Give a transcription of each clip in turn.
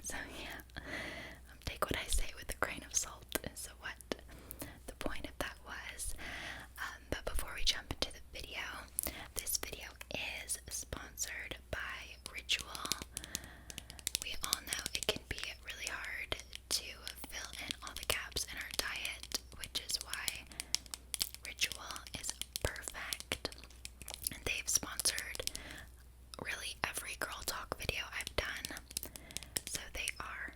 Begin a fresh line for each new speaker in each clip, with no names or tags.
So yeah, take what I say with a grain of salt is what the point of that was. But before we jump into the video, this video is sponsored by Ritual. We all know it can be really hard to fill in all the gaps in our diet, which is why Ritual is perfect. And they've sponsored really every girl talk video I've done. So they are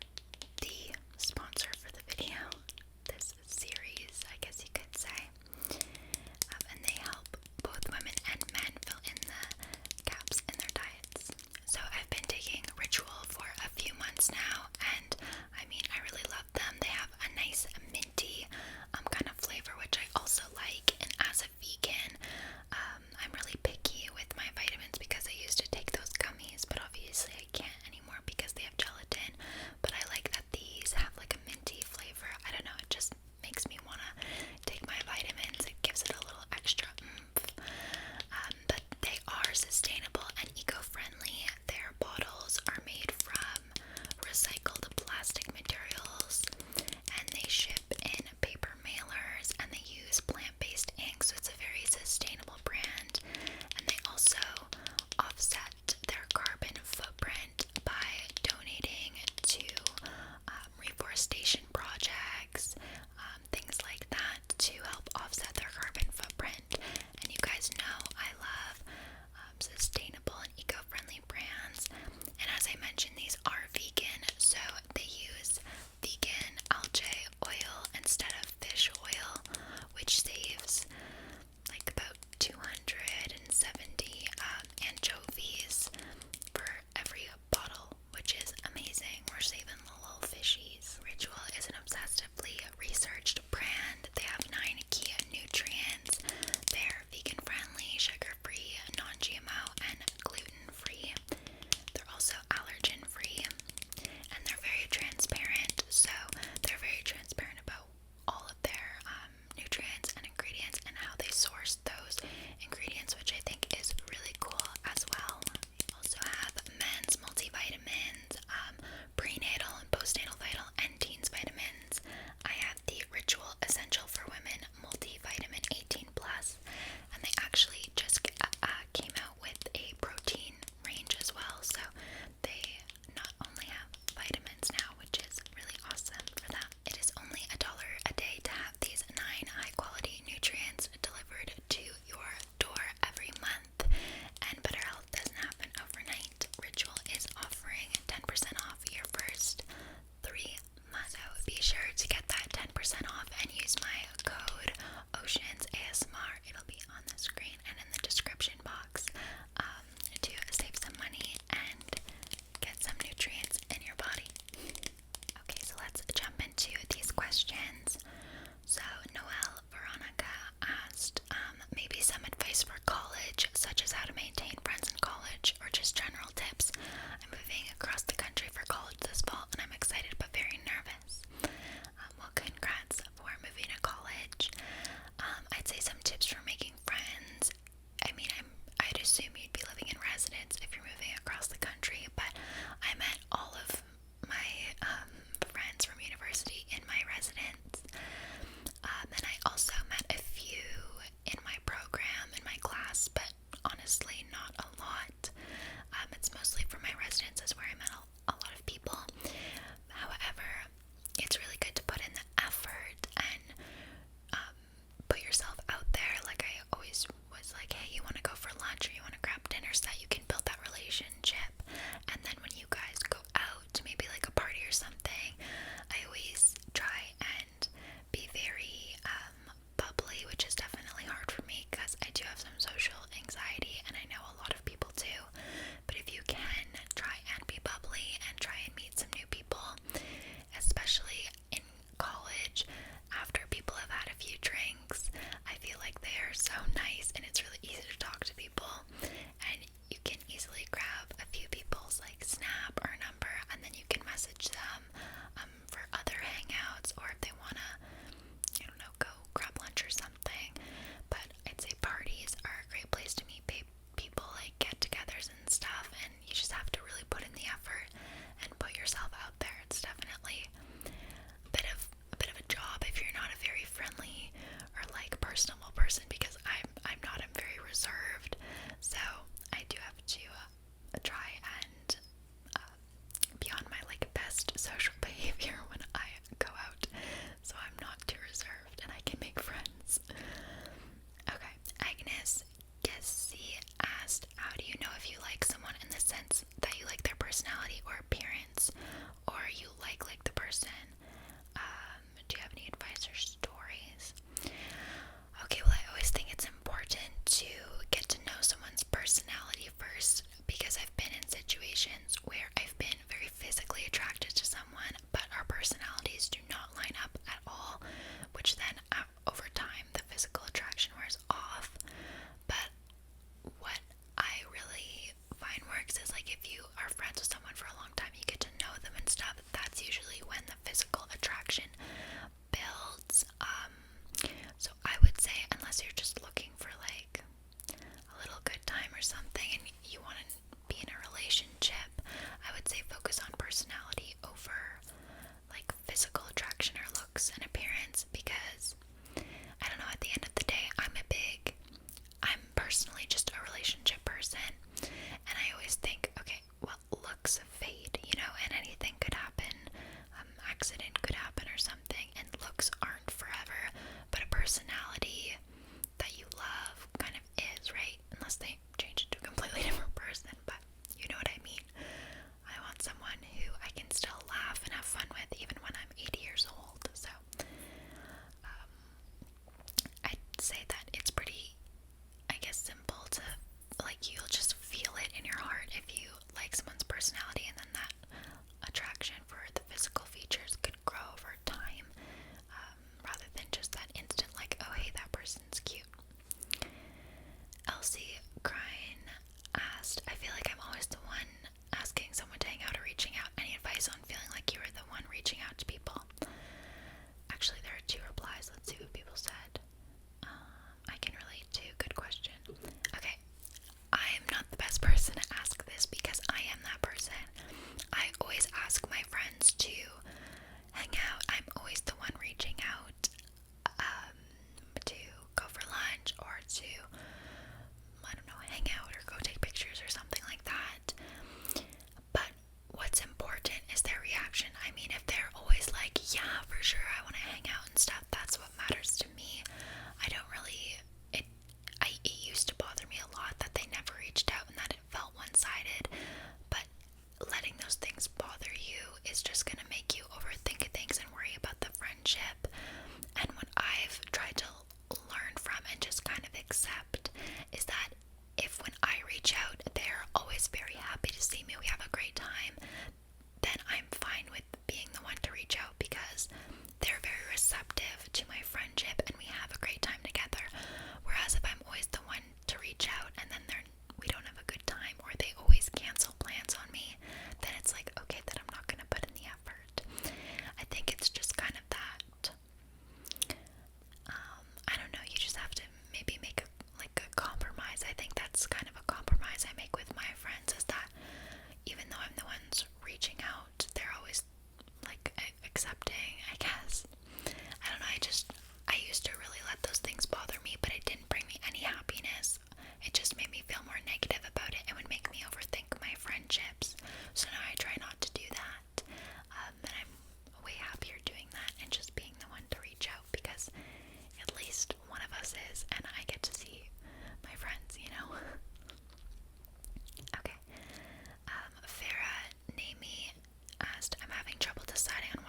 personable person because I'm not. I'm very reserved. So I do have to try and be on my like best social behavior when I go out, so I'm not too reserved and I can make friends. Okay, Agnes Gessie asked, how do you know if you like someone in the sense that you like their personality or appearance, or you like the person? Do you have any advice or stories? Okay, well, I always think it's important to get to know someone's personality first, because I've been in situations where I've been very physically attracted to someone, but our personalities do not line up at all, which then over time the physical attraction wears off. But what I really find works is like if you are friends with someone for a long time, you get to know them and stuff, that's usually when the physical attraction builds. So I would say, unless you're just looking for like a little good time or something and you want to be in a relationship, I would say focus on personality over like physical attraction or looks and appearance, because I don't know, at the end of the day, I'm personally just a relationship person, and I always think, okay, well, looks fade, and anything could happen, accident could happen or something, and looks aren't forever, but a personality that you love kind of is, right? Unless they change it to a completely different person, but you know what I mean. I want someone who I can still laugh and have fun with even when I'm 80 years old, so I'd say that it's pretty, I guess, simple to, like, you'll just feel it in your heart if you like someone's personality, and then that attraction for the physical features could grow over time, rather than just that instant, like, oh, hey, that person's cute. Elsie Crine asked, I feel like I'm always the one asking someone to hang out or reaching out. Any advice on feeling like you were the one reaching out to people? Actually, there are 2 replies. Let's see what people said. I can relate to. Good question. Okay, I am not the best person to ask this because I am that person. I always ask my friends to hang out. I'm always the one reaching out to go for lunch or to, I don't know, hang out or go take pictures or something like that. But what's important is their reaction. I mean, if they're always like, yeah, for sure, I want to hang out and stuff, that's what matters to me. I don't really, it used to bother me a lot that they never reached out and that it felt one-sided, but letting those things bother you is just going to make you overthink things and worry about the friendship. And what I've tried to learn from and just kind of accept is that if when I reach out, they're always very happy to see me, we have a great time, then I'm fine with being the one to reach out because they're very receptive to my friendship and we have a great time together. Whereas if I'm always the one to reach out and then we don't have a good time, or they always cancel plans on me, then it's like, okay, then I'm not going to put in the effort. I think it's just kind of that, I don't know, you just have to maybe make a compromise. I think that's kind of a compromise I make with my friends, is that even though I'm the ones reaching out, they're always like accepting, I guess. I don't know, I used to really let those things bother me, but it didn't bring me any happiness. It just made me feel more negative about it. It would make me overthink my friendships. So now I try not to do that. And I'm way happier doing that and just being the one to reach out, because at least one of us is, and I get to see my friends, Okay. Farah Nami asked, I'm having trouble deciding on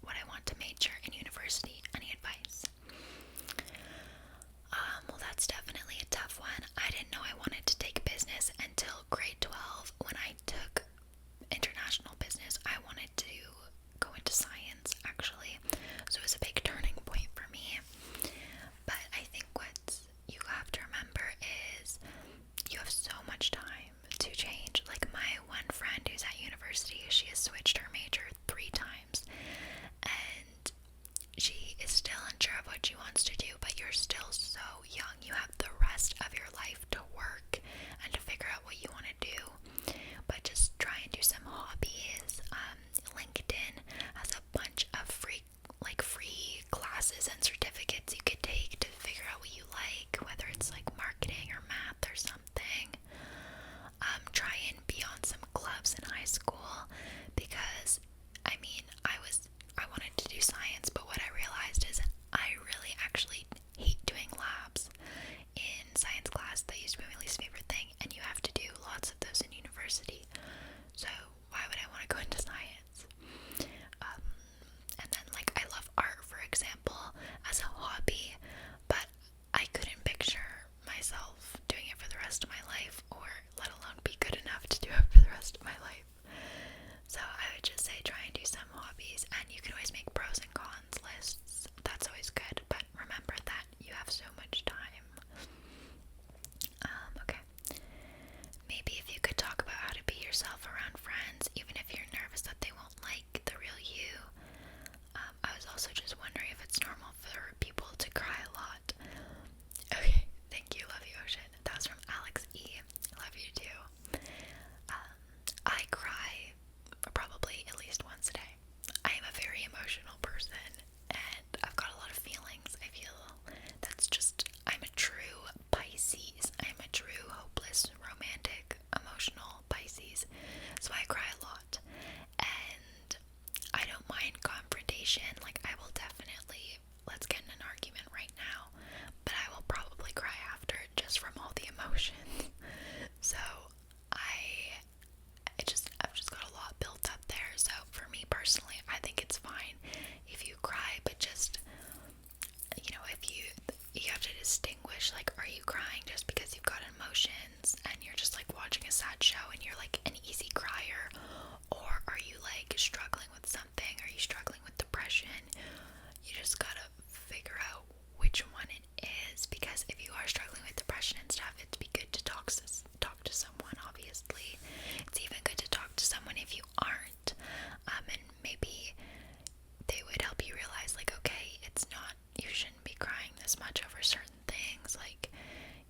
what I want to major in university. Any advice? Well, that's definitely a tough one. I didn't know I wanted to take business until grade 12. When I took international business, I wanted to go into science, actually. So it was a big turning point for me. But I think what you have to remember is you have so much time to change. Like my one friend who's at university, she has switched her major 3 times. And she is still unsure of what she wants to do, but you're still so young. You have the rest of your life to work and to figure out what you want to do. But just try and do some hobbies. LinkedIn has a bunch of free classes and certificates you could take to figure out what situation, like I will definitely, let's get in an argument right now, but I will probably cry after just from all the emotions. So I've just got a lot built up there. So for me personally, I think it's fine if you cry, but just, if you have to distinguish, like, are you crying just because you've got emotions and you're just like watching a sad show and you're like an easy crier, or are you like struggling with something? Are you struggling with depression? You just gotta figure out which one it is, because if you are struggling with depression and stuff, it'd be good to talk to someone. Obviously, it's even good to talk to someone if you aren't, and maybe they would help you realize, like, okay, it's not, you shouldn't be crying this much over certain things, like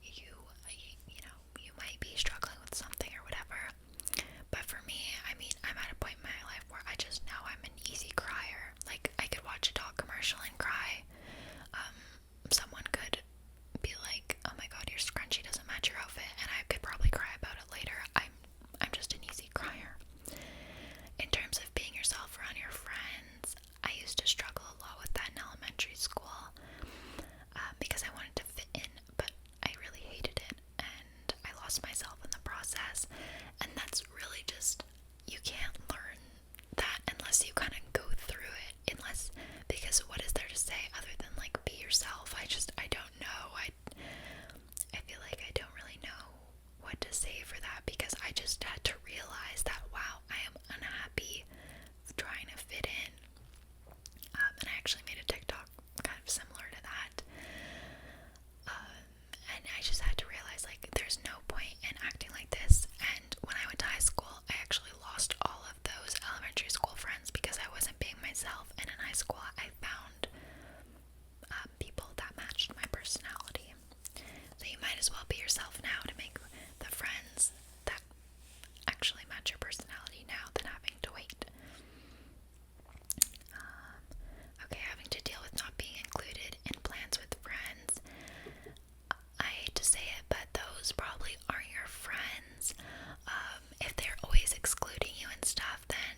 you might be struggling with something or whatever. But for me, I mean, I'm at a point in my life where I just know I'm an easy crier. Like, I could watch a dog commercial and cry. Someone could be like, oh my god, your scrunchie doesn't match your outfit, and I could probably cry about it later. I'm just an easy crier. In terms of being yourself around your friends, I used to struggle a lot with that in elementary school, because I wanted to fit in, but I really hated it, and I lost myself in the process. And that's really just, you can't learn that unless you kind of go through it, because what is there to say other than like be yourself? I don't know. I feel like I don't really know what to say for that, because I just had to realize that, wow, I am unhappy trying to fit in. And I actually made a TikTok kind of similar to that. And I just had to realize, like, there's no point in acting like this. And when I went to high school, I actually lost all of those elementary school friends because I wasn't being myself. And in high school, I found people that matched my personality. So you might as well be yourself now to make the friends that actually match your personality now than having to wait. Okay, having to deal with not being included in plans with friends. I hate to say it, but those probably aren't your friends. If they're always excluding you and stuff, then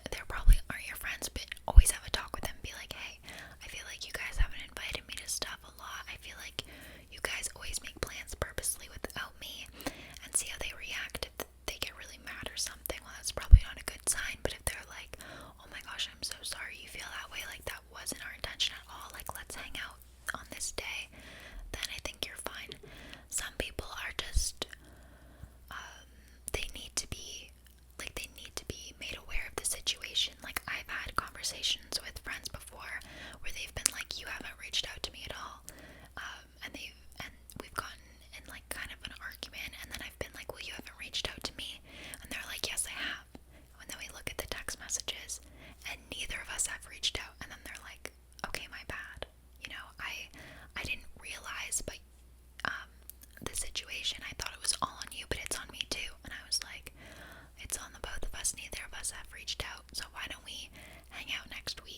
they probably aren't your friends. But always have a talk with them. Be like, hey, I feel like you guys haven't invited me to stuff a lot. I feel like you guys always make plans purposely without me, and see how they react. If they get really mad or something, well, that's probably not a good sign. But if they're like, oh my gosh, I'm so sorry you feel that way, like that wasn't our intention at all, like let's hang out on this day, then I think you're fine. Some people are just, they need to be made aware of the situation. Like, I've had conversations with friends before where they've been like, you haven't reached out to me at all, and we've gotten in like kind of an argument, and then I've been like, well, you haven't reached out to me, and they're like, yes, I have. And then we look at the text messages, and neither of us have reached out, and then they're like, okay, my bad. I didn't realize, but the situation, I thought it was all on you, but it's on me too. And I was like, it's on the both of us. Neither of us have reached out, so why don't we hang out next week?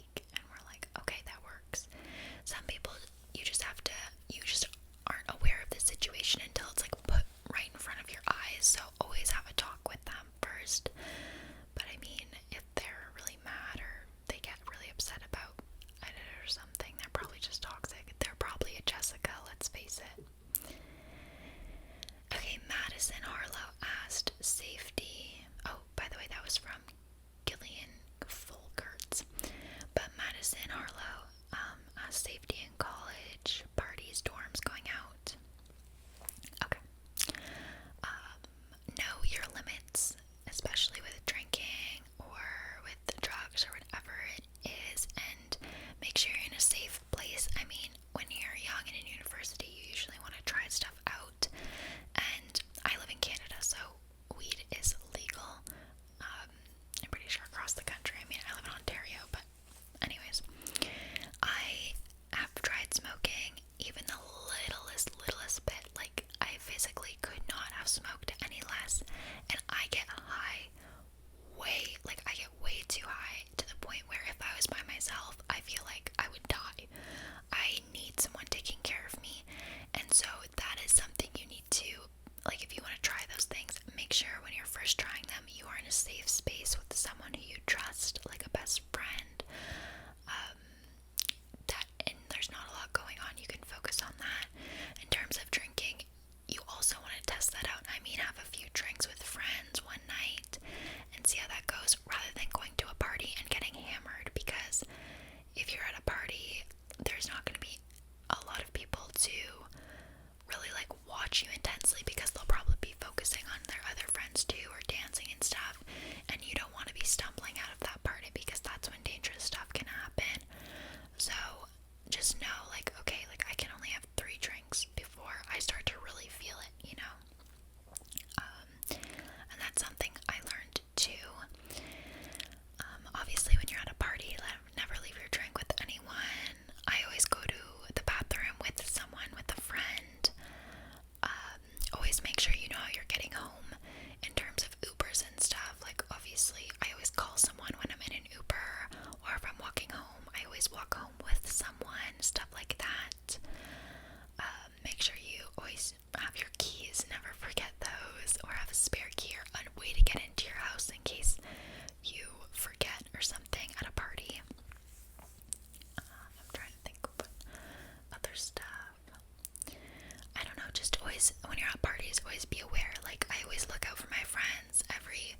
always, when you're at parties, always be aware. Like, I always look out for my friends every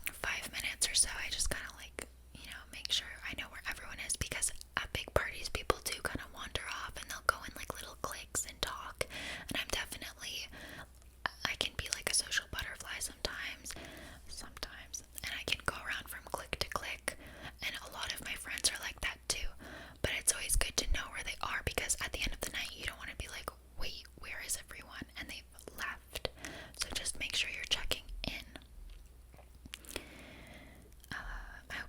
5 minutes or so. I just kind of like, make sure I know where everyone is, because at big parties, people do kind of wander off and they'll go in like little cliques and talk. And I can be like a social butterfly sometimes, and I can go around from clique to clique. And a lot of my friends are like that too. But it's always good to know where they are, because at the end of the night, you don't want to be like, wait, where is everyone? And they've left. So just make sure you're checking in. I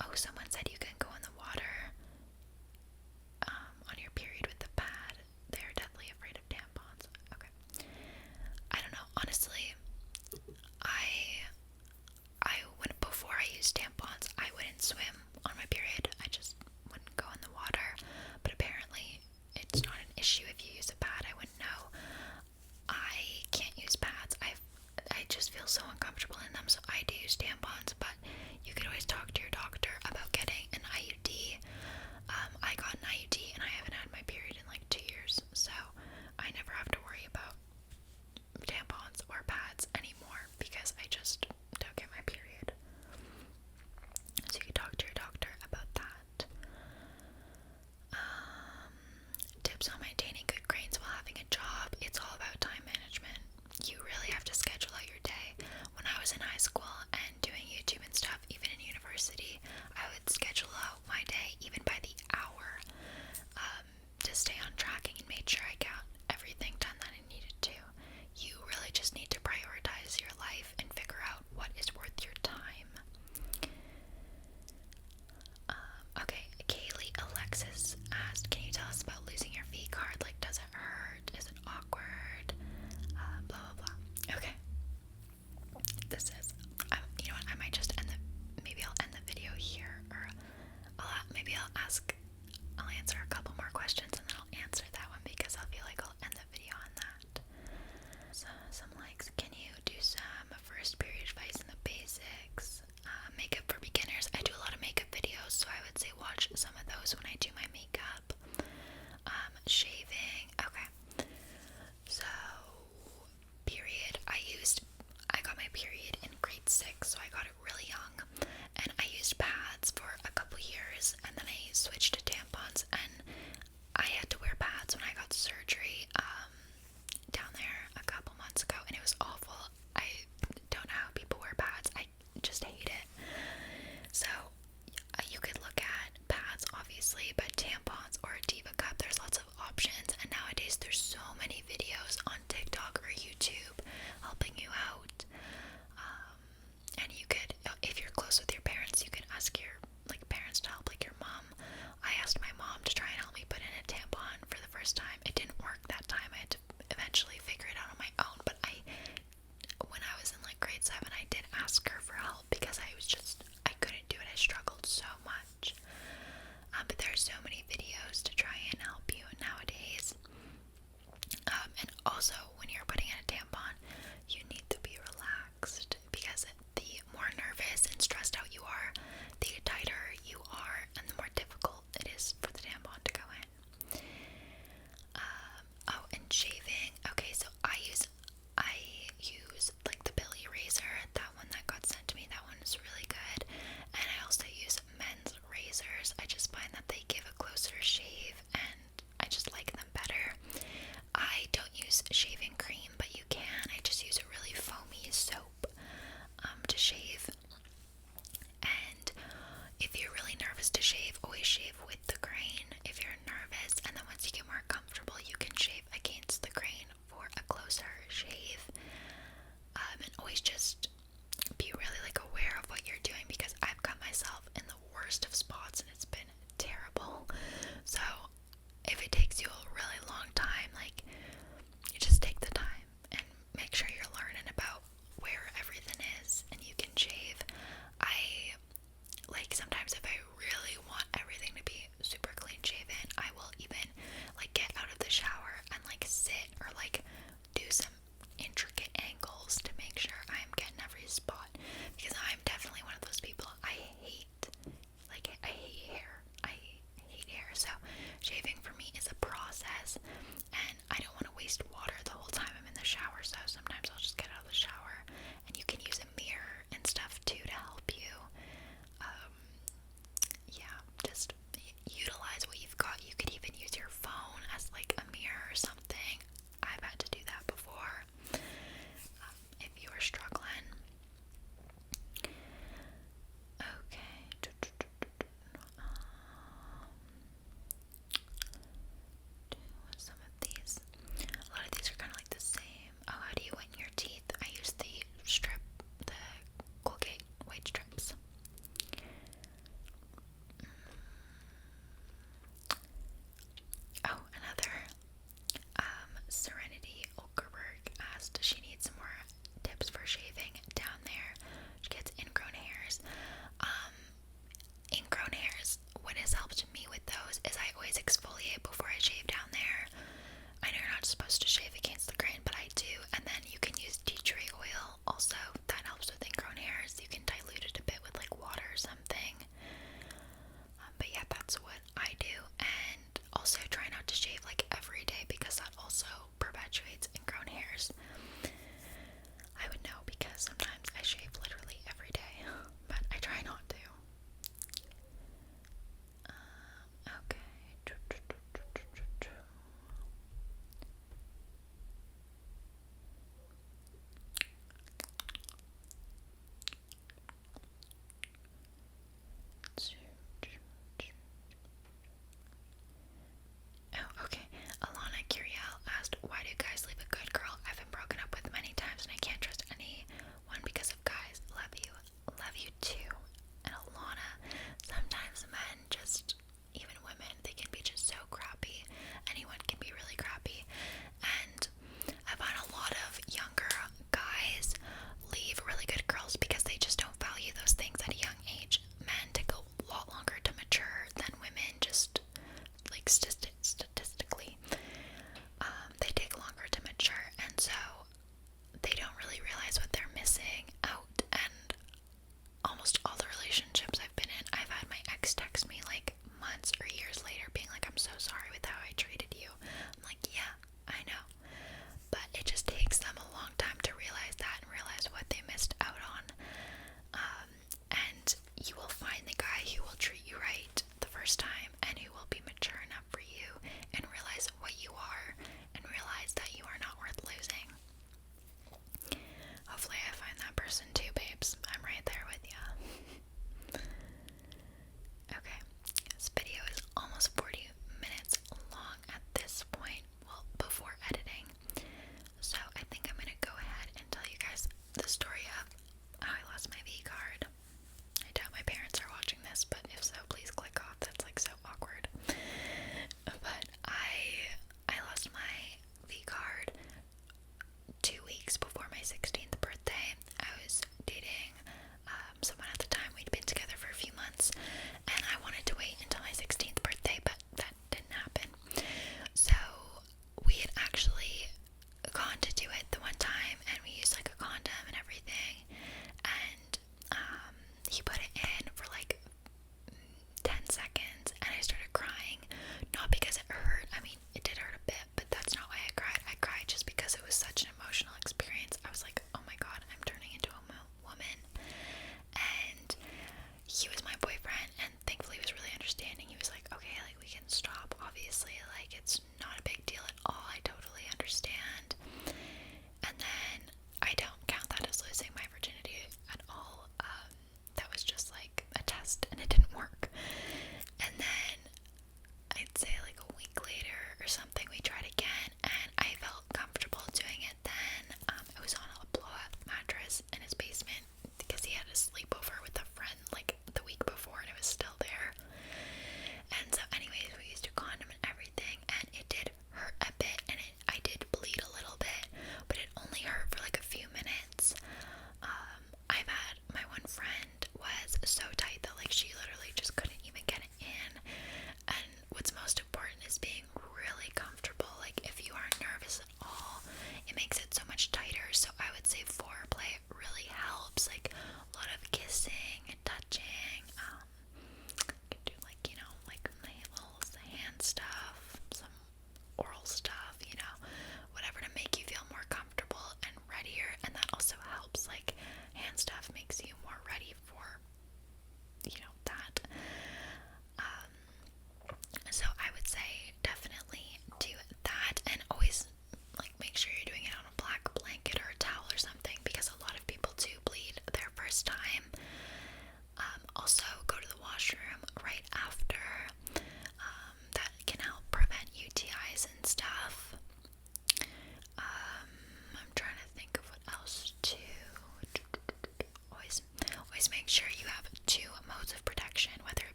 Oh, someone said you can go in the water on your period with the pad. They're deathly afraid of tampons. Okay. I don't know. Honestly, before I used tampons, I wouldn't swim on my period. I just wouldn't go in the water. But apparently, it's not an issue if you use a pad. I wouldn't know. I can't use pads. I just feel so uncomfortable in them, so I do use tampons. But you could always talk to your doctor about getting an IUD. I got an IUD and I haven't had my period in like 2 years, so I never have to worry about tampons or pads anymore because I just don't get my period. So you can talk to your doctor about that. Tips on maintaining good grades while having a job. It's all about time management. You really have to schedule out your day. When I was in high school and doing YouTube and stuff, even in university, I would schedule out my day even by the hour to stay on track and make sure I got everything done that I needed to. You really just need to prioritize your life and figure out what is worth your time. Okay, Kaylee Alexis asked, can you tell us about losing your V card? Like, does it hurt? Is it awkward? Blah, blah, blah. Okay. This is, you know what, I might just maybe I'll end the video here, or I'll answer a couple more questions and then I'll answer that one because I feel like I'll end the video on that. So, some likes, can you do some first period advice in the basics? Makeup for beginners. I do a lot of makeup videos, so I would say watch some of those when I do my makeup. Shaving. Okay. So, period. I got my period in grade 6, so I got it really young. And I used pads for a couple years, and then I switched to tampons, and I had to wear pads when I got surgery down there a couple months ago, and it was awful. I don't know how people wear pads. I just hate it. So you could look at pads, obviously, but tampons or a Diva cup, there's lots of options, and nowadays there's so many videos on TikTok or YouTube helping you out. And you could, if you're close with your parents, you can ask your parents to help, like your mom. I asked my mom to try and help me put in a tampon for the first time. It didn't work that time. I had to eventually figure it out on my own, but when I was in like grade 7, I did ask her for help because I couldn't do it. I struggled so much. But there are so many videos to try and help you nowadays. And also, when you're putting in a tampon, you need to be relaxed because the more nervous and stressed out you are, the tighter you are, and the more difficult it is for the tampon to go in. And shaving. Okay, so I use like the Billy razor, that one that got sent to me. That one is really good. And I also use men's razors. I just find that they give a closer shave, and I just like them better. I don't use shaving cream, but you can. I just use a really foamy soap to shave. And if you're really nervous to shave, always shave with the grain if you're nervous, and then once you get more comfortable, you can shave against the grain for a closer shave. And always just be really aware of what you're doing, because I've got myself in the worst of spots and it's been terrible. So if it takes you a really long time, you just take the time and make sure you're learning about where everything is and you can shave. Sometimes if I really want everything to be super clean shaven, I will even get out of the shower and sit or do some intricate angles to make sure I'm getting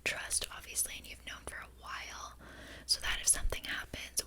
trust, obviously, and you've known for a while, so that if something happens